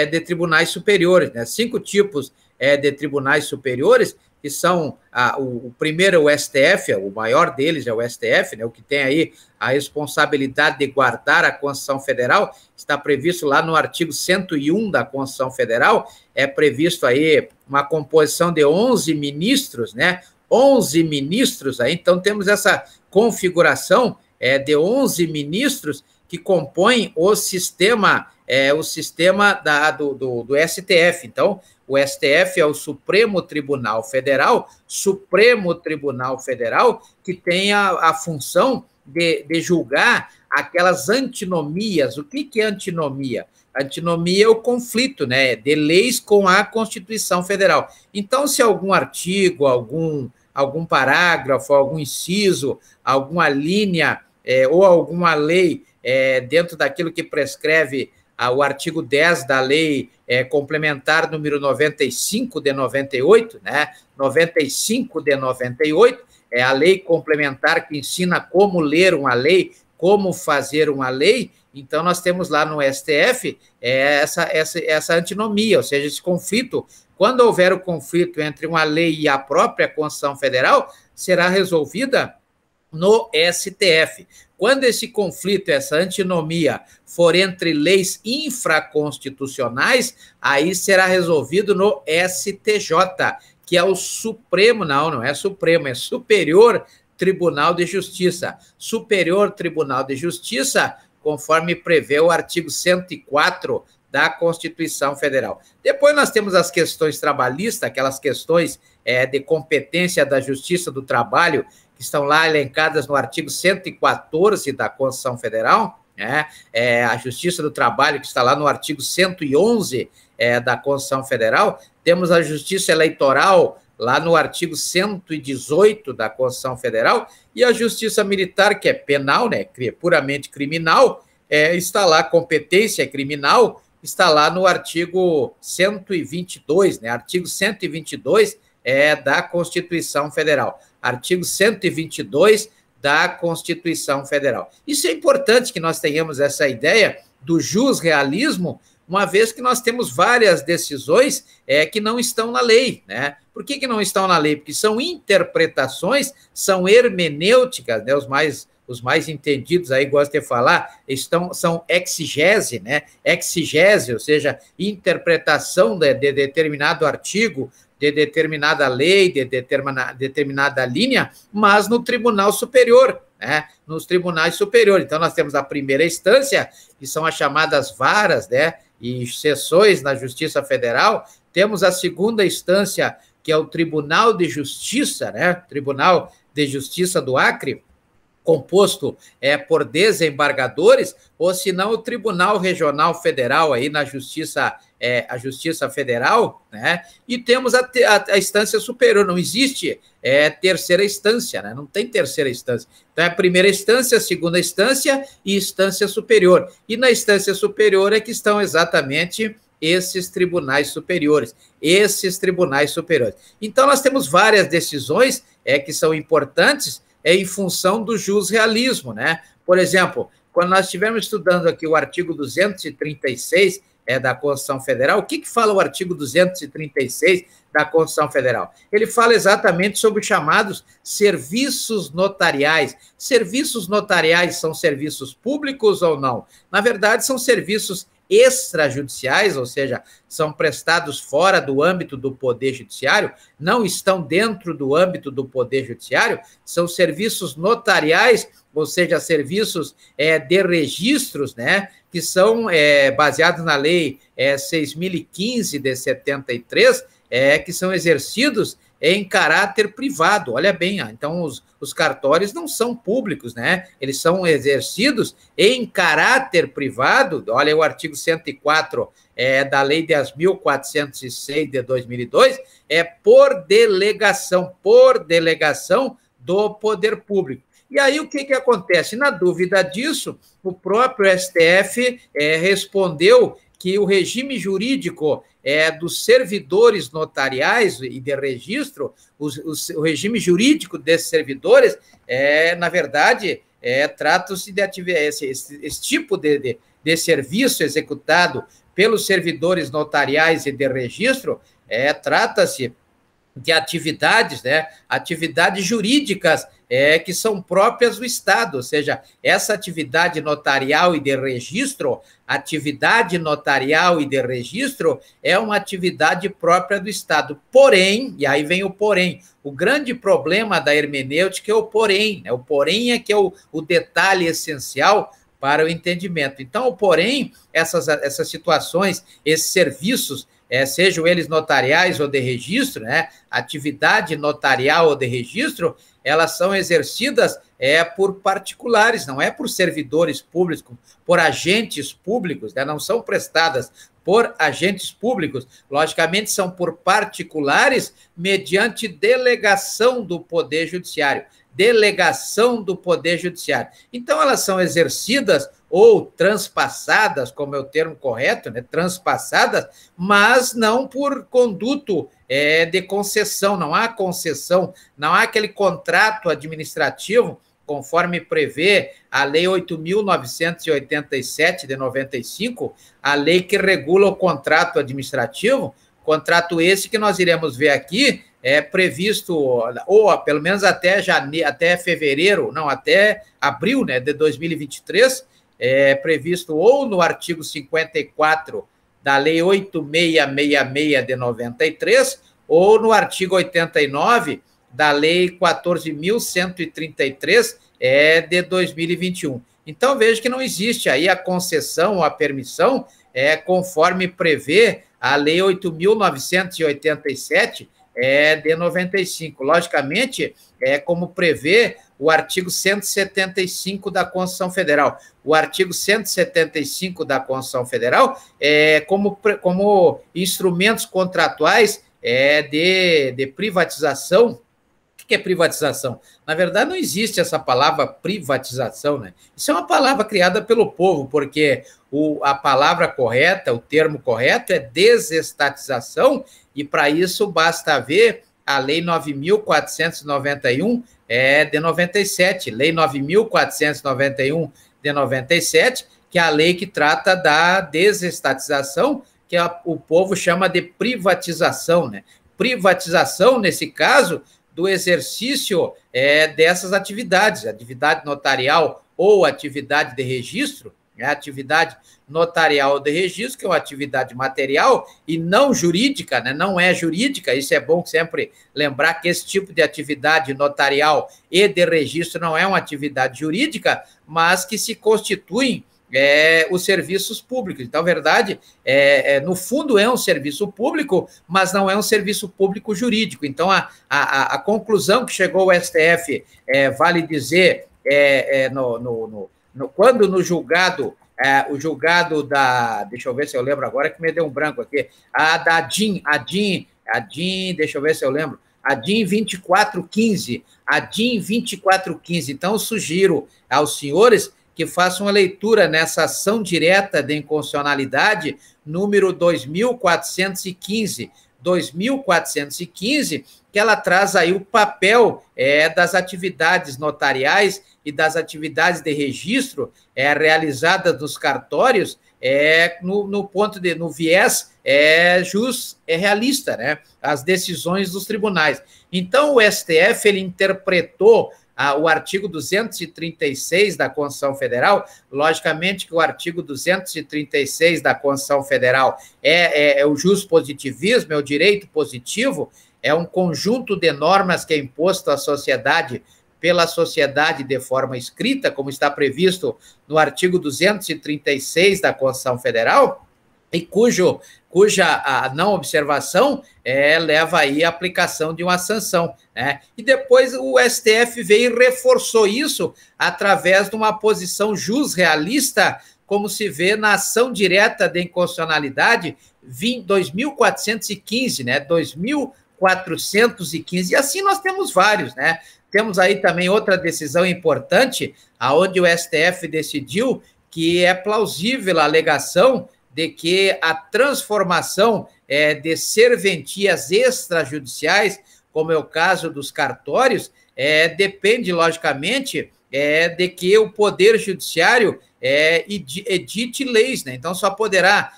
de tribunais superiores, né? 5 tipos de tribunais superiores, que são o primeiro é o STF, o maior deles é o STF, né? O que tem aí a responsabilidade de guardar a Constituição Federal, está previsto lá no artigo 101 da Constituição Federal, é previsto aí uma composição de 11 ministros, né? 11 ministros, aí, então temos essa configuração de 11 ministros que compõem o sistema do STF. Então, o STF é o Supremo Tribunal Federal, que tem a função de julgar aquelas antinomias. O que é antinomia? Antinomia é o conflito, né, de leis com a Constituição Federal. Então, se algum artigo, algum parágrafo, algum inciso, alguma linha ou alguma lei dentro daquilo que prescreve o artigo 10 da lei complementar número 95 de 98, né? 95 de 98, é a lei complementar que ensina como ler uma lei, como fazer uma lei. Então, nós temos lá no STF essa antinomia, ou seja, esse conflito. Quando houver o conflito entre uma lei e a própria Constituição Federal, será resolvida no STF. Quando esse conflito, essa antinomia, for entre leis infraconstitucionais, aí será resolvido no STJ, que é o Supremo, não é Supremo, é Superior Tribunal de Justiça. Superior Tribunal de Justiça, conforme prevê o artigo 104 da Constituição Federal. Depois nós temos as questões trabalhistas, aquelas questões de competência da Justiça do Trabalho, que estão lá elencadas no artigo 114 da Constituição Federal, né? A Justiça do Trabalho, que está lá no artigo 111 da Constituição Federal. Temos a Justiça Eleitoral, lá no artigo 118 da Constituição Federal, e a Justiça Militar, que é penal, né, puramente criminal, está lá, competência criminal, está lá no artigo 122, né, artigo 122 da Constituição Federal. Artigo 122 da Constituição Federal. Isso é importante que nós tenhamos essa ideia do jusrealismo, uma vez que nós temos várias decisões que não estão na lei, né? Por que não estão na lei? Porque são interpretações, são hermenêuticas, né? Os mais entendidos aí gostam de falar, são exegese, né? Exegese, ou seja, interpretação de determinado artigo, de determinada lei, de determinada linha, mas no Tribunal Superior, né? Nos tribunais superiores. Então, nós temos a primeira instância, que são as chamadas varas, né? E sessões na Justiça Federal. Temos a segunda instância, que é o Tribunal de Justiça, né? Tribunal de Justiça do Acre, composto por desembargadores, ou se não o Tribunal Regional Federal aí na Justiça, a Justiça Federal, né? E temos a instância superior, não existe terceira instância, né? Não tem terceira instância. Então, é a primeira instância, a segunda instância e instância superior. E na instância superior é que estão exatamente esses tribunais superiores. Então, nós temos várias decisões que são importantes, em função do jusrealismo, né? Por exemplo, quando nós estivermos estudando aqui o artigo 236 da Constituição Federal, o que fala o artigo 236 da Constituição Federal? Ele fala exatamente sobre os chamados serviços notariais. Serviços notariais são serviços públicos ou não? Na verdade, são serviços extrajudiciais, ou seja, são prestados fora do âmbito do Poder Judiciário, não estão dentro do âmbito do Poder Judiciário, são serviços notariais, ou seja, serviços de registros, né, que são baseados na Lei 6.015 de 73, que são exercidos em caráter privado. Olha bem, então os cartórios não são públicos, né? Eles são exercidos em caráter privado. Olha o artigo 104 da Lei 10.406 de 2002, por delegação do poder público. E aí o que acontece? Na dúvida disso, o próprio STF respondeu que o regime jurídico dos servidores notariais e de registro, o regime jurídico desses servidores, na verdade, trata-se de esse tipo de serviço executado pelos servidores notariais e de registro, trata-se de atividades, né, atividades jurídicas que são próprias do Estado, ou seja, essa atividade notarial e de registro, é uma atividade própria do Estado. Porém, e aí vem o porém, o grande problema da hermenêutica é o porém, né? O porém é que é o detalhe essencial para o entendimento. Então, porém, essas situações, esses serviços, sejam eles notariais ou de registro, né? Atividade notarial ou de registro, elas são exercidas por particulares, não é por servidores públicos, por agentes públicos, né? Não são prestadas por agentes públicos, logicamente são por particulares mediante delegação do Poder Judiciário. Então, elas são exercidas ou transpassadas, como é o termo correto, né? Transpassadas, mas não por conduto de concessão, não há concessão, não há aquele contrato administrativo, conforme prevê a Lei 8.987 de 95, a lei que regula o contrato administrativo, contrato esse que nós iremos ver aqui, previsto, ou pelo menos até fevereiro, não, até abril, né, de 2023, previsto ou no artigo 54 da Lei 8666 de 93, ou no artigo 89 da Lei 14.133 de 2021. Então, veja que não existe aí a concessão ou a permissão, conforme prevê a Lei 8.987 de 95. Logicamente, como prevê o artigo 175 da Constituição Federal. O artigo 175 da Constituição Federal como instrumentos contratuais de privatização. O que é privatização? Na verdade, não existe essa palavra privatização, né? Isso é uma palavra criada pelo povo, porque a palavra correta, o termo correto é desestatização, e para isso basta ver a Lei 9.491 de 97, Lei 9.491 de 97, que é a lei que trata da desestatização, que o povo chama de privatização, né? Privatização, nesse caso, do exercício dessas atividades, atividade notarial ou atividade de registro, atividade notarial ou de registro, que é uma atividade material e não jurídica, né? Não é jurídica, isso é bom sempre lembrar que esse tipo de atividade notarial e de registro não é uma atividade jurídica, mas que se constituem os serviços públicos. Então, a verdade, no fundo, é um serviço público, mas não é um serviço público jurídico. Então, a conclusão que chegou o STF, vale dizer, quando no julgado, o julgado da... Deixa eu ver se eu lembro agora, que me deu um branco aqui. Da ADIM, deixa eu ver se eu lembro. ADIM 2415. Então, eu sugiro aos senhores que façam uma leitura nessa ação direta de inconstitucionalidade, número 2415, que ela traz aí o papel das atividades notariais e das atividades de registro realizadas nos cartórios no viés realista, né? As decisões dos tribunais. Então, o STF ele interpretou o artigo 236 da Constituição Federal. Logicamente que o artigo 236 da Constituição Federal é o juspositivismo, é o direito positivo, é um conjunto de normas que é imposto à sociedade pela sociedade de forma escrita, como está previsto no artigo 236 da Constituição Federal, e cuja a não observação leva aí à aplicação de uma sanção, né? E depois o STF veio e reforçou isso através de uma posição jusrealista, como se vê na ação direta de inconstitucionalidade 2415, né? 2415, e assim nós temos vários, né? Temos aí também outra decisão importante, aonde o STF decidiu que é plausível a alegação de que a transformação de serventias extrajudiciais, como é o caso dos cartórios, depende, logicamente, de que o Poder Judiciário edite leis, né? Então, só poderá